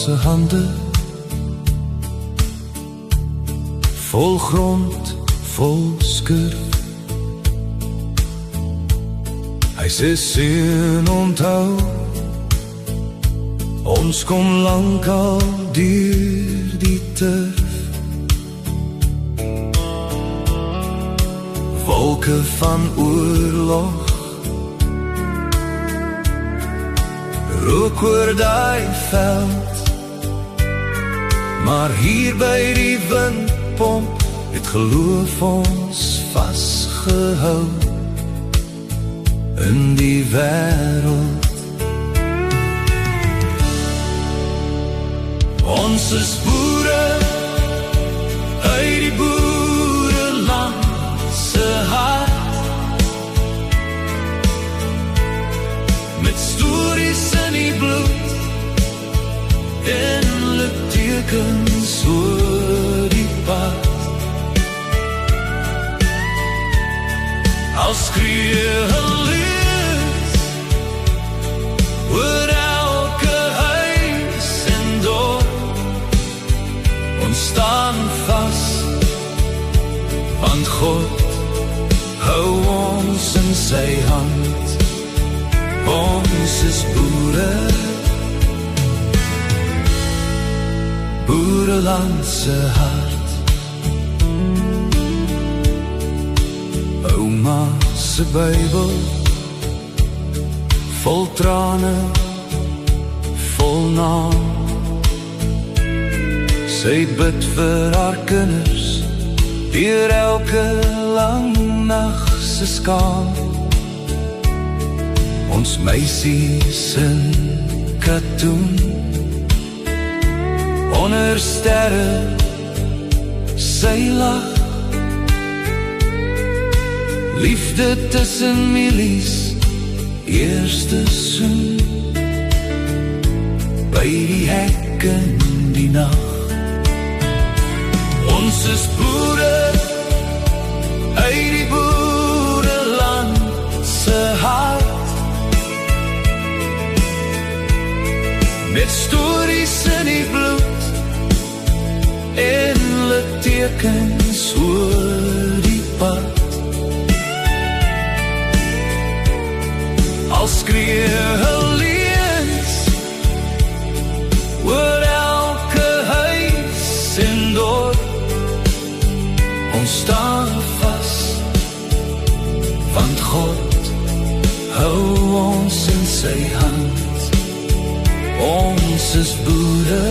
se hande, vol grond, vol skurf. Hy sê seun onthou, ons kom lankal deur die turf. Wolke van oorlog rook oor die veld, maar hier by die windpomp het geloof ons vasgehou in die wêreld. Ons is boere uit die boereland se hart, met stories in die bloed en littekens oor die pad. Al skree geluid oor elke huis en dorp, ons staan vas, want God hou ons in sy hand. Ons is boere, boereland se hart. Ouma se Bybel, vol trane, vol naam. Sy bid vir haar kinders, deur elke lang nag se skaam. Ons meisies in katoen, onder sterre, sy lag. Liefde tussen milies, eerste soen, by die hek in die nacht. Ons is boere uit die boereland se hart, met stories in die bloed en littekens oor die pad. Al skree geleens oor elke huis en dorp, ons staan vas, want God hou ons in sy hand. Ons is boere,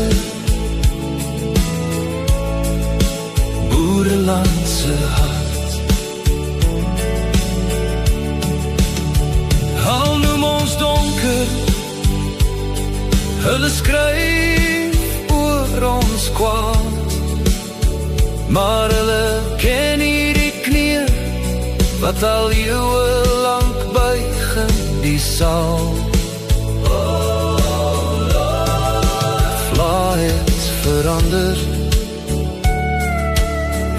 boereland se hart. Al noem ons donker, hulle skryf oor ons kwaad, maar hulle ken nie die knie wat al eeuwe lang buig in die saal. Vla het verander,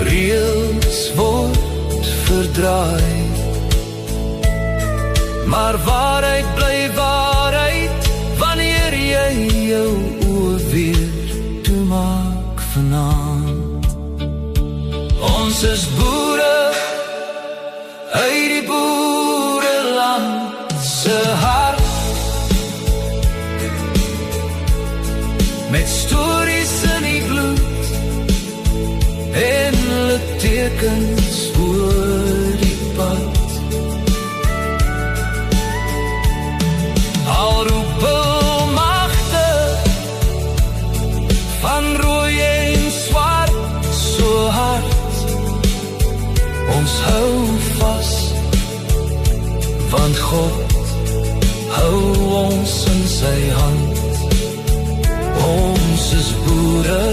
reëls word verdraai, maar waarheid bly waarheid, wanneer jy jou oë weer toemaak vanaand. Ons is boere uit die boereland se hart, met stories in die bloed en littekens oor die pad. Al roep magte van rooi en swart so hard, ons hou vas, want God hou ons in sy hand. Ons is boere